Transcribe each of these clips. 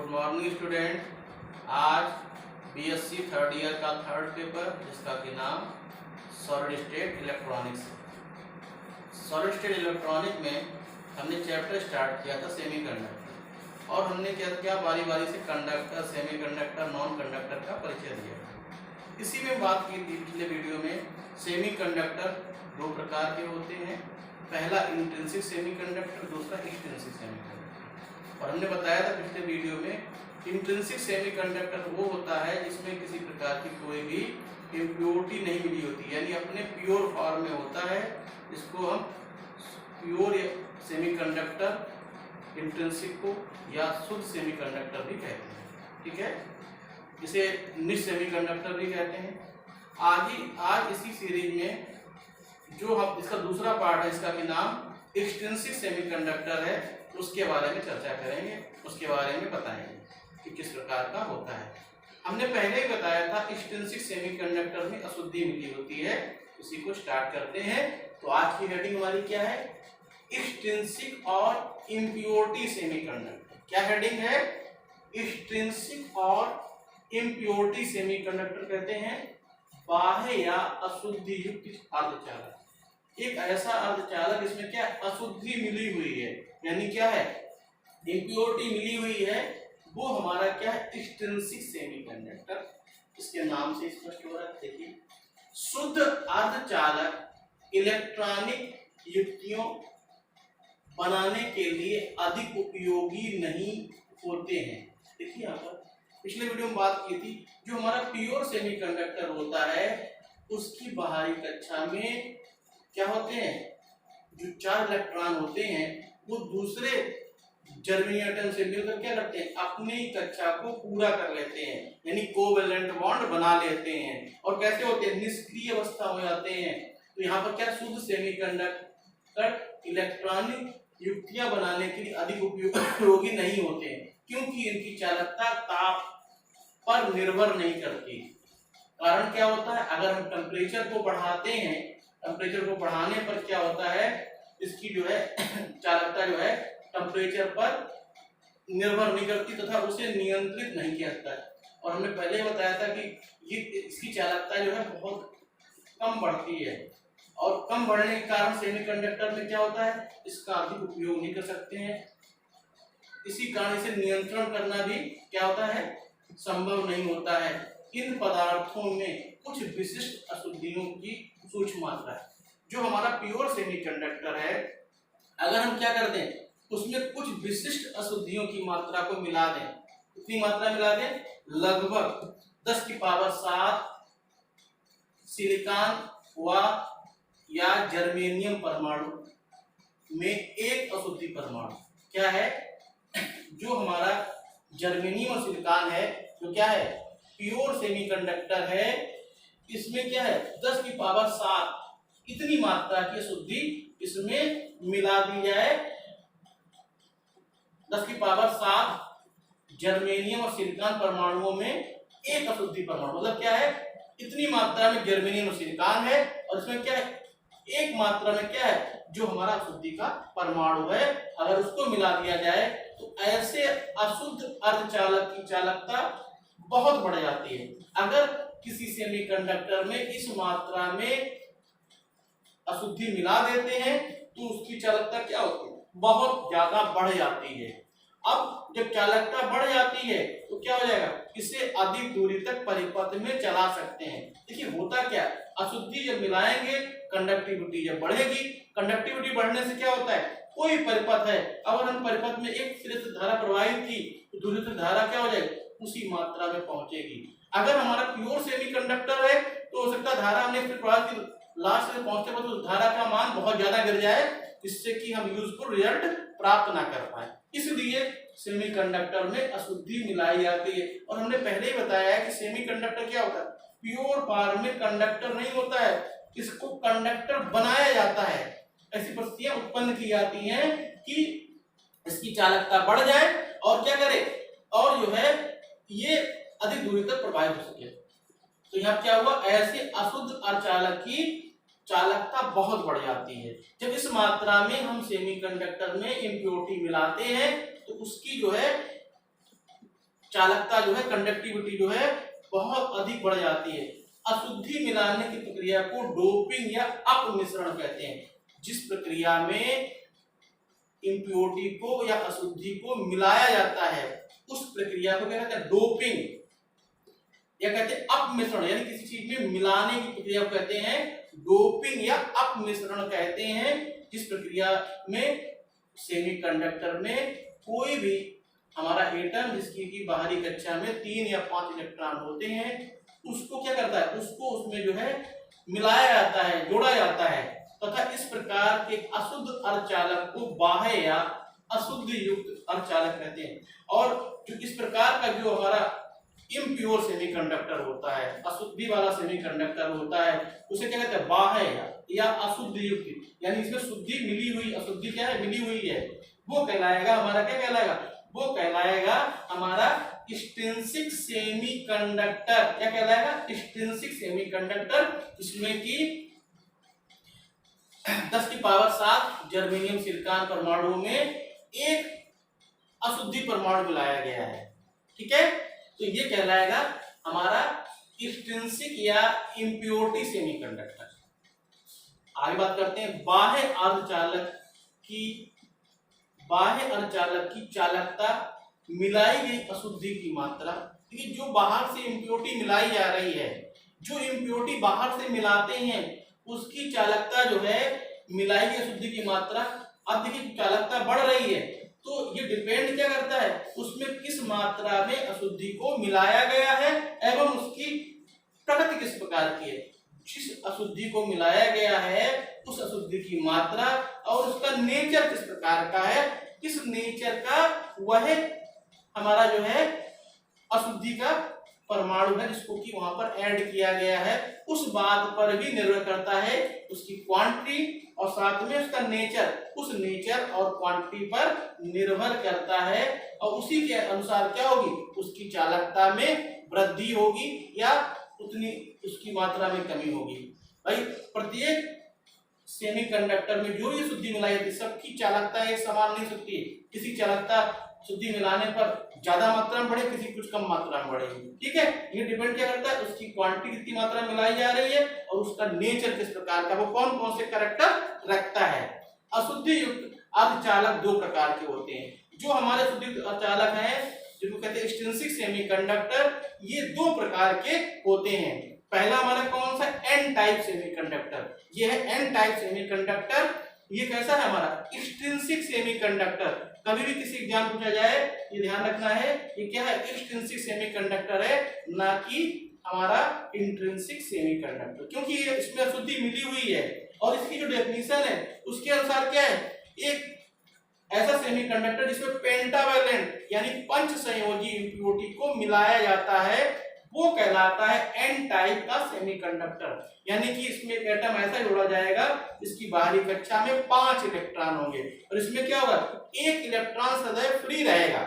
Good morning student. आज BSc third year का third paper जिसका कि नाम solid state electronics. Solid state electronic में हमने चैप्टर स्टार्ट किया था सेमीकंडक्टर, और हमने क्या किया बारी बारी से कंडक्टर, सेमीकंडक्टर, नॉन कंडक्टर का परिचय दिया। इसी में बात की थी पिछले वीडियो में। सेमीकंडक्टर दो प्रकार के होते हैं, पहला इंट्रिंसिक सेमीकंडक्टर, दूसरा एक्सट्रिंसिक सेमीकंडक्टर। और हमने बताया था पिछले वीडियो में इंट्रिंसिक सेमीकंडक्टर वो होता है जिसमें किसी प्रकार की कोई भी इम्प्योरिटी नहीं मिली होती, यानी अपने प्योर फॉर्म में होता है। इसको हम प्योर सेमीकंडक्टर इंट्रिंसिक को या शुद्ध सेमीकंडक्टर भी कहते हैं। ठीक है, इसे निश सेमीकंडक्टर भी कहते हैं। आज इसी सीरीज में जो हम इसका दूसरा पार्ट है, इसका भी नाम एक्सट्रिंसिक सेमीकंडक्टर है, उसके बारे में चर्चा करेंगे, उसके बारे में बताएंगे कि किस प्रकार का होता है। हमने पहले ही बताया था एक्सट्रिंसिक सेमीकंडक्टर में अशुद्धि मिली होती है। इसी को स्टार्ट करते हैं। तो आज की हेडिंग हमारी क्या है? एक्सट्रिंसिक और इम्प्योरिटी सेमीकंडक्टर। क्या हेडिंग है? एक्सट्रिंसिक और इम्प्योरिटी सेमीकंडक्टर कहते हैं बाह्य या अशुद्धि युक्त अर्धचालक। एक ऐसा अर्धचालक इसमें क्या अशुद्धि मिली हुई है, यानी क्या है इम्प्योरिटी मिली हुई है, वो हमारा क्या है एक्सट्रिंसिक सेमीकंडक्टर। इसके नाम से स्पष्ट हो रहा है। देखिए, शुद्ध अर्धचालक इलेक्ट्रॉनिक युक्तियों बनाने के लिए अधिक उपयोगी नहीं होते हैं। देखिए यहाँ पर पिछले वीडियो में बात की थी, जो हमारा प्योर सेमीकंडक्टर होता है उसकी बाहरी कक्षा में क्या होते हैं, जो 4 इलेक्ट्रॉन होते हैं वो दूसरे जर्मेनियम से मिलकर क्या करते हैं, अपनी कक्षा को पूरा कर लेते हैं, यानी कोवेलेंट बॉन्ड बना लेते हैं। और कैसे होते हैं? निष्क्रिय अवस्था हो जाते हैं। तो यहाँ पर क्या शुद्ध सेमीकंडक्टर इलेक्ट्रॉनिक युक्तियां बनाने के लिए अधिक उपयोगी नहीं होते हैं, क्योंकि इनकी चालकता ताप पर निर्भर नहीं करती। कारण क्या होता है? अगर हम टेम्परेचर को बढ़ाते हैं, टेम्परेचर को बढ़ाने पर क्या होता है, इसकी जो है चालकता जो है टेम्परेचर पर निर्भर नहीं करती तथा उसे नियंत्रित नहीं किया जाता है। और हमने पहले ही बताया था कि ये इसकी चालकता जो है बहुत कम बढ़ती है, और कम बढ़ने के कारण सेमीकंडक्टर में क्या होता है, इसका अधिक उपयोग नहीं कर सकते हैं। इसी कारण इसे नियंत्रण करना भी क्या होता है, संभव नहीं होता है। इन पदार्थों में कुछ विशिष्ट अशुद्धियों की सूक्ष्म मात्रा है। जो हमारा प्योर सेमीकंडक्टर है, अगर हम क्या कर दें, उसमें कुछ विशिष्ट अशुद्धियों की मात्रा को मिला दें, कितनी मात्रा मिला दें? लगभग 10 की पावर 7 सिलिकॉन व या जर्मेनियम परमाणु में एक अशुद्धि परमाणु क्या है, जो हमारा जर्मेनियम और सिलिकॉन है, जो क्या है प्योर सेमीकंडक्टर है, इसमें क्या है 10 की पावर 7 इतनी मात्रा की अशुद्धि इसमें मिला दी जाए। 10 की पावर 7 जर्मेनियम और सिलिकॉन परमाणुओं में एक अशुद्धि परमाणु, मतलब क्या है इतनी मात्रा में जर्मेनियम और सिलिकॉन है, और इसमें क्या है एक मात्रा में क्या है जो हमारा अशुद्धि का परमाणु है। अगर उसको मिला दिया जाए तो ऐसे अशुद्ध अर्धचालक की चालकता बहुत बढ़ जाती है। अगर किसी सेमीकंडक्टर में इस मात्रा में अशुद्धि मिला देते हैं तो उसकी चालकता क्या होती है, बहुत ज्यादा बढ़ जाती है। अब जब चालकता बढ़ जाती है तो क्या हो जाएगा, इसे अधिक दूरी तक परिपथ में चला सकते हैं। देखिए होता क्या, अशुद्धि जब मिलाएंगे कंडक्टिविटी जब बढ़ेगी, कंडक्टिविटी बढ़ने से क्या होता है, कोई परिपथ है, अगर हम परिपथ में एक सिरे से धारा प्रवाहित की तो दूसरी से धारा क्या हो जाएगी, उसी मात्रा में पहुंचेगी। अगर हमारा प्योर सेमीकंडक्टर है तो हो सकता है धारा हमने फिर प्रवाहित की, लास्ट में पहुंचते वक्त उस धारा का मान बहुत ज्यादा गिर जाए, जिससे कि हम यूजफुल रिजल्ट प्राप्त ना कर पाए। इसलिए सेमीकंडक्टर में अशुद्धि मिलाई जाती है। और हमने पहले ही बताया है कि सेमीकंडक्टर क्या होता है, प्योर फॉर्म में कंडक्टर नहीं होता है, इसको कंडक्टर बनाया जाता है। ऐसी परिस्थितियां उत्पन्न की जाती हैं कि इसकी चालकता बढ़ जाए और क्या करे, और जो है ये अधिक दूरी तक प्रवाहित हो सके। तो यहाँ क्या हुआ, ऐसे अशुद्ध अर्धचालक की चालकता बहुत बढ़ जाती है। जब इस मात्रा में हम सेमीकंडक्टर में इम्प्योरिटी मिलाते हैं तो उसकी जो है चालकता जो है, कंडक्टिविटी जो है बहुत अधिक बढ़ जाती है। अशुद्धि मिलाने की प्रक्रिया को डोपिंग या अपमिश्रण कहते हैं। जिस प्रक्रिया में इम्प्योरिटी को या अशुद्धि को मिलाया जाता है उस प्रक्रिया को क्या कहते हैं? डोपिंग या कहते हैं अपमिश्रण, यानी किसी चीज में मिलाने की प्रक्रिया को कहते हैं डोपिंग या अपमिश्रण कहते हैं। जिस प्रक्रिया में सेमीकंडक्टर में कोई भी हमारा एटम जिसकी की बाहरी कक्षा में 3 या 5 इलेक्ट्रॉन होते हैं उसको क्या करता है? उसको उसमें जो है मिलाया जाता है, जोड़ा जाता है तथा इस प्रकार के अशुद्ध अर्धचालक को बाह्य या अशुद्ध युक्त अर्धचालक कहते हैं। और जो इस प्रकार का जो हमारा इम्प्योर सेमीकंडक्टर होता है, अशुद्धि वाला सेमीकंडक्टर होता है, उसे क्या कहते हैं? बाह्य या अशुद्ध युक्त, यानी इसमें शुद्धि मिली हुई, अशुद्धि क्या है? मिली हुई है, वो कहलाएगा हमारा, क्या कहलाएगा? वो कहलाएगा हमारा एक्सट्रिंसिक सेमीकंडक्टर। क्या कहलाएगा? एक्सट्रिंसिक सेमीकंडक्टर, जिसमें कि 10 की पावर 7 जर्मेनियम सिलिकॉन परमाणु में एक अशुद्धि परमाणु मिलाया गया है। ठीक है, तो ये कहलाएगा हमारा एक्सट्रिंसिक या इम्प्योरिटी सेमीकंडक्टर। आगे बात करते हैं बाह्य अर्धचालक की चालकता, मिलाई गई अशुद्धि की मात्रा। क्योंकि जो बाहर से इम्प्योरिटी मिलाई जा रही है, जो इम्प्योरिटी बाहर से मिलाते हैं उसकी चालकता जो है, मिलाई गई अशुद्धि की मात्रा। अब देखिए चालकता बढ़ रही है तो ये डिपेंड क्या करता है? उसमें किस मात्रा में अशुद्धि को मिलाया गया है एवं उसकी प्रकृति किस प्रकार की है। जिस अशुद्धि को मिलाया गया है उस अशुद्धि की मात्रा और उसका नेचर किस प्रकार का है, किस नेचर का वह हमारा जो है अशुद्धि का परमाणु है जिसको कि वहां पर ऐड किया गया है, उस बात पर भी निर्भर करता है उसकी क्वांटिटी और साथ में उसका नेचर, उस नेचर और क्वांटिटी पर निर्भर करता है। और उसी के अनुसार क्या होगी? उसकी चालकता में वृद्धि होगी या उतनी उसकी मात्रा में कमी होगी। भाई प्रत्येक सेमीकंडक्टर में जो भी शुद्धि मिलाई जाती है सबकी चालकता एक समान नहीं सकती है। किसी चालकता शुद्धि मिलाने पर ज्यादा मात्रा में बढ़े, किसी कुछ कम मात्रा में बढ़ेगी। ठीक है, ये डिपेंड क्या करता है? उसकी क्वांटिटी कितनी मात्रा में मिलाई जा रही है और उसका नेचर किस प्रकार का, वो कौन कौन से कैरेक्टर रखता है। अशुद्धि युक्त अर्धचालक 2 प्रकार के होते हैं। जो हमारे शुद्धि अर्धचालक हैं जिनको कहते हैं एक्सट्रिंसिक सेमीकंडक्टर, ये 2 प्रकार के होते हैं। पहला हमारा कौन सा? N type semiconductor. ये है एन टाइप सेमीकंडक्टर। ये कैसा है? हमारा एक्सट्रिंसिक सेमीकंडक्टर। कभी भी किसी एग्जाम पूछा जाए ये ध्यान रखना है, ये क्या है? एक्सट्रिंसिक सेमीकंडक्टर है, ना कि हमारा इंट्रिंसिक सेमीकंडक्टर, क्योंकि इसमें अशुद्धि मिली हुई है। और इसकी जो डेफिनेशन है उसके अनुसार क्या है? एक ऐसा सेमीकंडक्टर जिसमें पेंटावैलेंट यानी पंच संयोजी इम्प्योरिटी को मिलाया जाता है वो कहलाता है एन टाइप का सेमीकंडक्टर। यानी कि इसमें एक एटम ऐसा जोड़ा जाएगा इसकी बाहरी कक्षा में 5 इलेक्ट्रॉन होंगे और इसमें क्या होगा? एक इलेक्ट्रॉन सदैव फ्री रहेगा।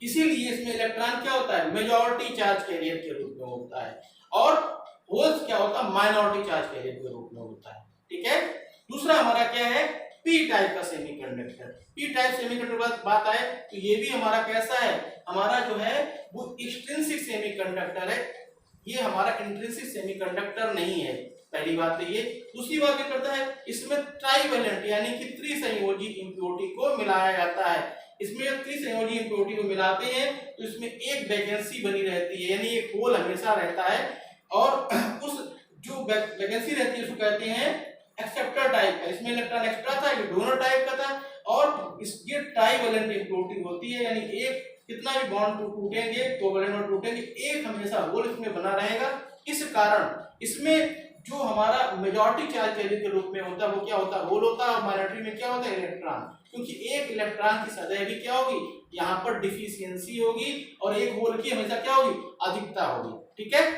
इसीलिए इसमें इलेक्ट्रॉन क्या होता है? मेजॉरिटी चार्ज कैरियर के रूप में होता है और होल्स क्या होता है? माइनॉरिटी चार्ज कैरियर के रूप में होता है। ठीक है, दूसरा हमारा क्या है? पी टाइप का सेमीकंडक्टर। पी टाइप सेमीकंडक्टर बात आए तो ये भी हमारा कैसा है? हमारा जो है वो एक्सट्रिंसिक सेमीकंडक्टर है, ये हमारा इंट्रिंसिक सेमीकंडक्टर नहीं है। पहली बात तो ये। दूसरी बात क्या करता है? इसमें ट्राइवेलेंट यानी कि त्रिसंयोजी इम्प्योरिटी को मिलाया जाता है। इसमें जब त्रिसंयोजी इम्प्योरिटी को मिलाते हैं तो इसमें एक वैकेंसी बनी रहती है, यानी एक होल हमेशा रहता है और उस जो वैकेंसी रहती है उसको कहते हैं एक्सेप्टर टाइप का। इसमें इलेक्ट्रॉन एक्स्ट्रा था, ये डोनर टाइप का था और ये ट्राइवेलेंट इम्प्योरिटी होती है, यानी एक कितना भी बॉन्ड टूटेंगे, कोवेलेंट और टूटेंगे, एक हमेशा होल इसमें बना रहेगा। इस कारण इसमें जो हमारा मेजॉरिटी चार्ज कैरियर के रूप में होता है वो क्या होता है? होल होता है और माइनॉरिटी में क्या होता है? इलेक्ट्रॉन। क्योंकि एक इलेक्ट्रॉन की सदैव भी क्या होगी? यहाँ पर डिफिशियंसी होगी और एक होल की हमेशा क्या होगी? अधिकता होगी। ठीक है,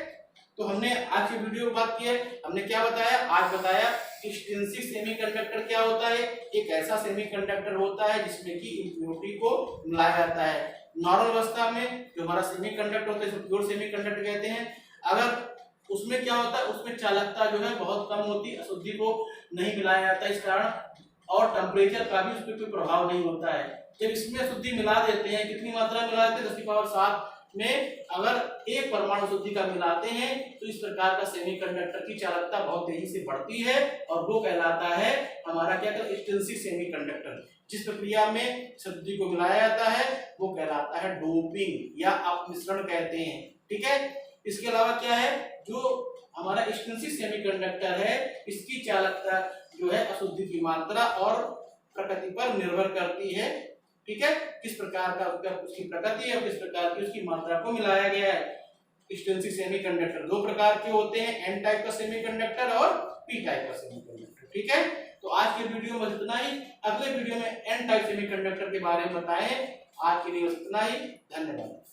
तो हमने आज की वीडियो में बात की है, हमने क्या बताया? आज बताया एक्सट्रिंसिक सेमीकंडक्टर क्या होता है। एक ऐसा सेमीकंडक्टर होता है जिसमें कि इम्प्योरिटी को मिलाया जाता है। नॉर्मल अवस्था में जो हमारा सेमीकंडक्टर होता है इसको प्योर सेमीकंडक्टर कहते हैं। अगर उसमें क्या होता है? उसमें चालकता जो है बहुत कम होती है, अशुद्धि को नहीं मिलाया जाता, इस कारण और टेम्परेचर का भी उस पर कोई प्रभाव नहीं होता है। जब इसमें शुद्धि मिला देते हैं, कितनी मात्रा मिला देते हैं 10⁻7 में, अगर एक परमाणु शुद्धि का मिलाते हैं तो इस प्रकार का सेमीकंडक्टर की चालकता बहुत तेजी से बढ़ती है और वो कहलाता है हमारा क्या कहते हैं एक्सट्रिंसिक सेमीकंडक्टर। जिस प्रक्रिया में शुद्धि को मिलाया जाता है वो कहलाता है डोपिंग या अपमिश्रण कहते हैं। ठीक है, इसके अलावा क्या है, जो हमारा एक्सट्रिंसिक सेमीकंडक्टर है इसकी चालकता जो है अशुद्धि की मात्रा और प्रकृति पर निर्भर करती है। ठीक है, किस प्रकार का उसकी प्रकृति है और किस प्रकार की उसकी मात्रा को मिलाया गया है। एक्सट्रिंसिक सेमीकंडक्टर दो प्रकार के होते हैं, एन टाइप का सेमीकंडक्टर और पी टाइप का सेमीकंडक्टर। ठीक है, तो आज के वीडियो में इतना ही। अगले वीडियो में एन टाइप सेमीकंडक्टर के बारे में बताएं। आज के लिए इतना ही, धन्यवाद।